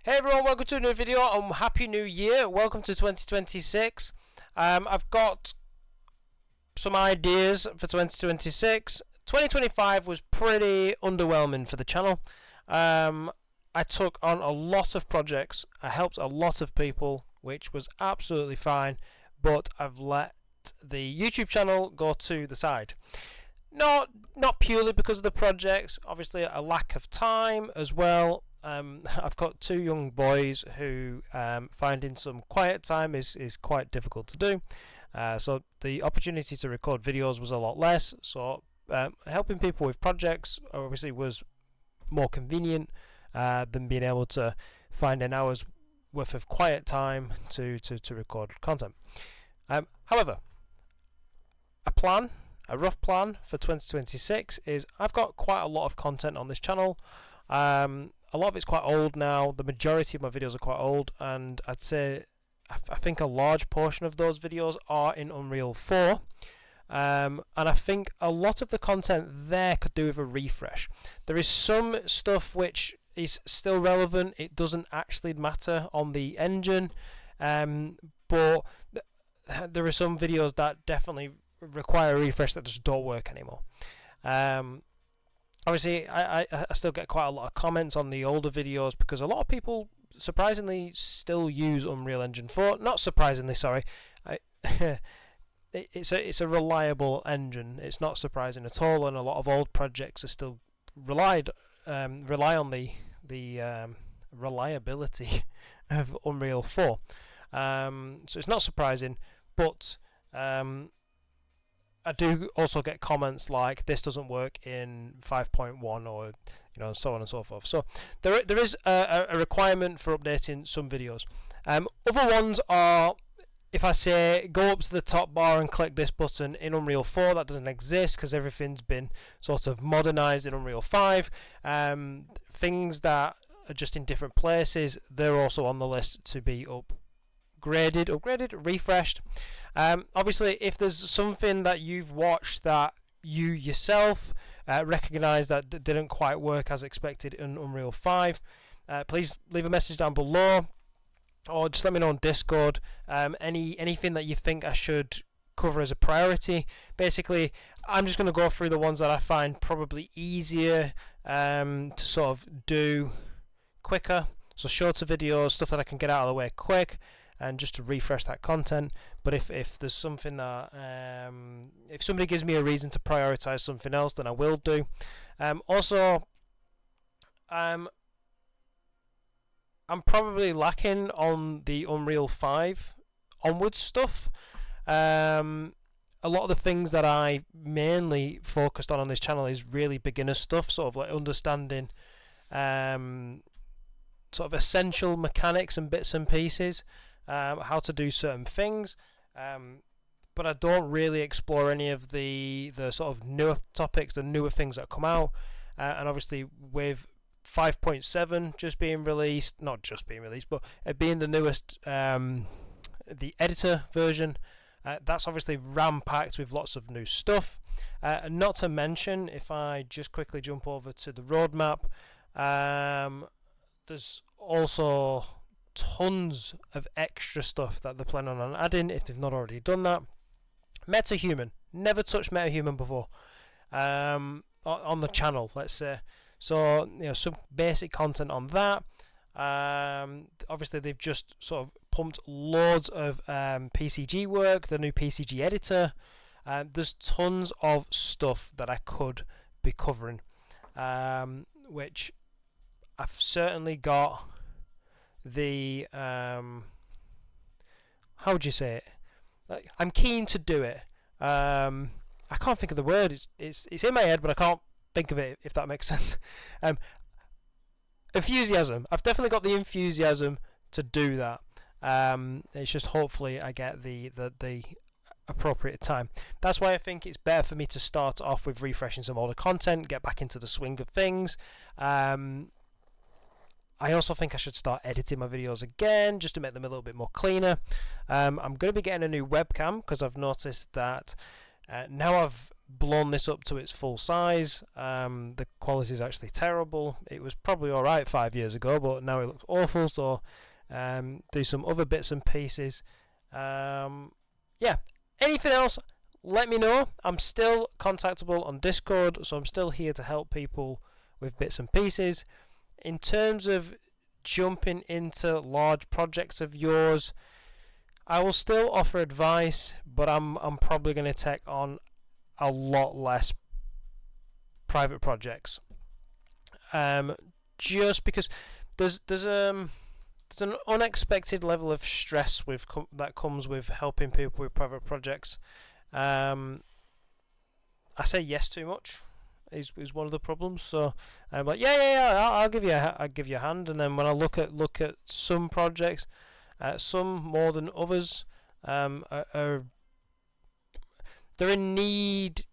Hey everyone, welcome to a new video and Happy New Year. Welcome to 2026. I've got some ideas for 2026. 2025 was pretty underwhelming for the channel. I took on a lot of projects. I helped a lot of people, which was absolutely fine, but I've let the YouTube channel go to the side. Not purely because of the projects, obviously a lack of time as well. I've got two young boys who finding some quiet time is quite difficult to do. So the opportunity to record videos was a lot less. So helping people with projects obviously was more convenient than being able to find an hour's worth of quiet time to record content. However, a rough plan for 2026 is I've got quite a lot of content on this channel. A lot of it's quite old now. The majority of my videos are quite old, and I'd say I think a large portion of those videos are in Unreal 4. And I think a lot of the content there could do with a refresh. There is some stuff which is still relevant. It doesn't actually matter on the engine, but there are some videos that definitely require a refresh that just don't work anymore. Obviously, I still get quite a lot of comments on the older videos because a lot of people surprisingly still use Unreal Engine 4. Not surprisingly, sorry. It's a reliable engine. It's not surprising at all, and a lot of old projects are still rely on the reliability of Unreal 4. So it's not surprising, but I do also get comments like this doesn't work in 5.1 or so on and so forth. So there is a requirement for updating some videos. Other ones are if I say go up to the top bar and click this button in Unreal 4, that doesn't exist because everything's been sort of modernized in Unreal 5. Things that are just in different places, they're also on the list to be upgraded, refreshed. Obviously, if there's something that you've watched that you yourself recognise that didn't quite work as expected in Unreal 5, please leave a message down below, or just let me know on Discord. Anything that you think I should cover as a priority. Basically, I'm just going to go through the ones that I find probably easier to sort of do quicker. So shorter videos, stuff that I can get out of the way quick, and just to refresh that content. But if there's something that if somebody gives me a reason to prioritize something else, then I will do. Also, I'm probably lacking on the Unreal 5 onwards stuff. A lot of the things that I mainly focused on this channel is really beginner stuff, sort of like understanding sort of essential mechanics and bits and pieces. How to do certain things, but I don't really explore any of the sort of newer topics, the newer things that come out, and obviously with 5.7 just being released, not just being released, but being the newest, the editor version, that's obviously ram-packed with lots of new stuff, and not to mention, if I just quickly jump over to the roadmap, there's also tons of extra stuff that they're planning on adding if they've not already done that. MetaHuman, never touched MetaHuman before on the channel, let's say. So some basic content on that. Obviously they've just sort of pumped loads of PCG work, the new PCG editor. There's tons of stuff that I could be covering, which I've certainly got the how would you say it? I'm keen to do it. I can't think of the word. It's in my head, but I can't think of it. If that makes sense. Enthusiasm. I've definitely got the enthusiasm to do that. It's just hopefully I get the appropriate time. That's why I think it's better for me to start off with refreshing some older content, get back into the swing of things. I also think I should start editing my videos again just to make them a little bit more cleaner. I'm going to be getting a new webcam because I've noticed that now I've blown this up to its full size. The quality is actually terrible. It was probably alright 5 years ago, but now it looks awful, so do some other bits and pieces. Yeah, anything else, let me know. I'm still contactable on Discord, so I'm still here to help people with bits and pieces. In terms of jumping into large projects of yours, I will still offer advice, but I'm probably going to take on a lot less private projects. Just because there's an unexpected level of stress that comes with helping people with private projects. I say yes too much is one of the problems. So I'm like, I'll give you a hand, and then when I look at some projects, some more than others, they're in need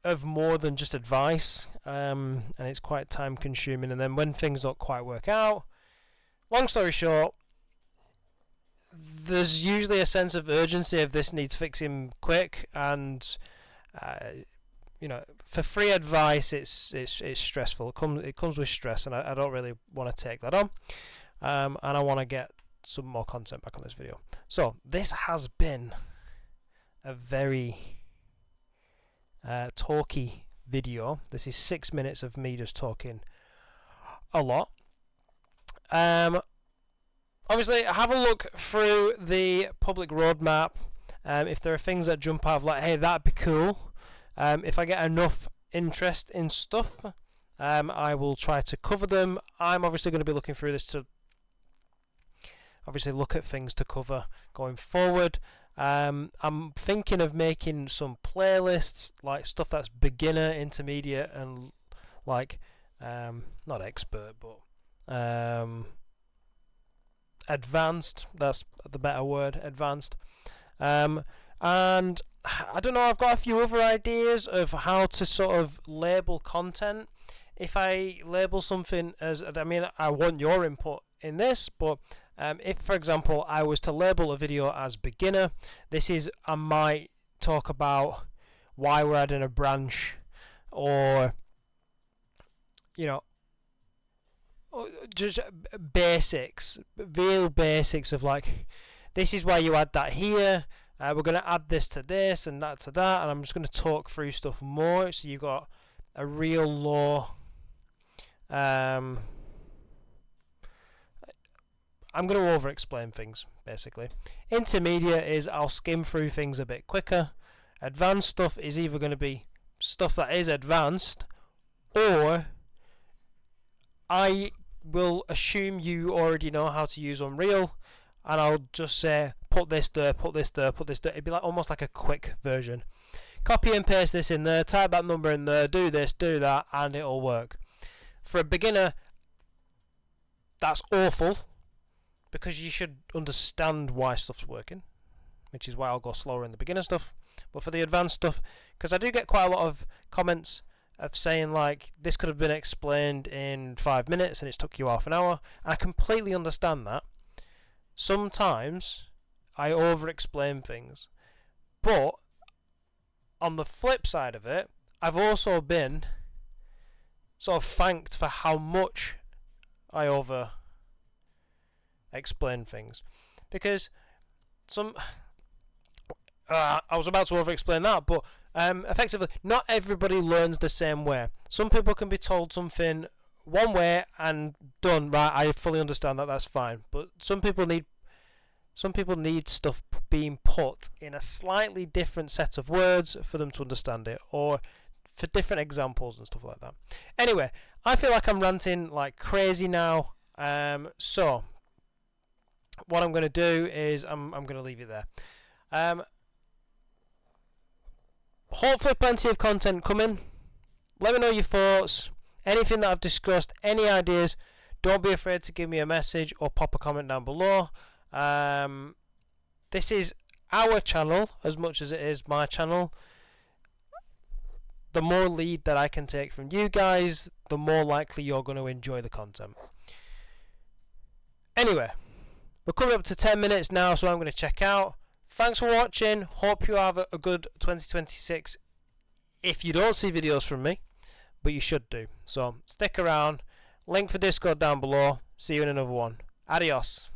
of more than just advice, and it's quite time consuming. And then when things don't quite work out, long story short, there's usually a sense of urgency of this needs fixing quick, and for free advice, it's stressful. It comes with stress, and I don't really want to take that on. And I want to get some more content back on this video. So this has been a very talky video. This is 6 minutes of me just talking a lot. Obviously, have a look through the public roadmap. If there are things that jump out of like, hey, that'd be cool. If I get enough interest in stuff, I will try to cover them. I'm obviously going to be looking through this to obviously look at things to cover going forward. I'm thinking of making some playlists, like stuff that's beginner, intermediate, and like not expert, but advanced. That's the better word, advanced. And I don't know, I've got a few other ideas of how to sort of label content. If I label something as, I want your input in this, but if, for example, I was to label a video as beginner, I might talk about why we're adding a branch, or, just basics, real basics of like, this is why you add that here, we're going to add this to this and that to that, and I'm just going to talk through stuff more, so you've got a real low, I'm going to over-explain things, basically. Intermediate is I'll skim through things a bit quicker. Advanced stuff is either going to be stuff that is advanced, or I will assume you already know how to use Unreal, and I'll just say, put this there, put this there, put this there. It'd be like almost like a quick version. Copy and paste this in there, type that number in there, do this, do that, and it'll work. For a beginner, that's awful, because you should understand why stuff's working, which is why I'll go slower in the beginner stuff. But for the advanced stuff, because I do get quite a lot of comments of saying like, this could have been explained in 5 minutes and it's took you half an hour, and I completely understand that. Sometimes I over-explain things, but on the flip side of it, I've also been sort of thanked for how much I over-explain things, because I was about to over-explain that, but effectively, not everybody learns the same way. Some people can be told something one way and done, right, I fully understand that, that's fine. But some people need stuff being put in a slightly different set of words for them to understand it, or for different examples and stuff like that. Anyway, I feel like I'm ranting like crazy now, so what I'm going to do is I'm going to leave it there. Hopefully plenty of content coming. Let me know your thoughts, anything that I've discussed, any ideas. Don't be afraid to give me a message or pop a comment down below. This is our channel as much as it is my channel. The more lead that I can take from you guys, the more likely you're going to enjoy the content. Anyway, we're coming up to 10 minutes now, so I'm going to check out. Thanks for watching. Hope you have a good 2026 if you don't see videos from me, but you should do. So stick around. Link for Discord down below. See you in another one. Adios.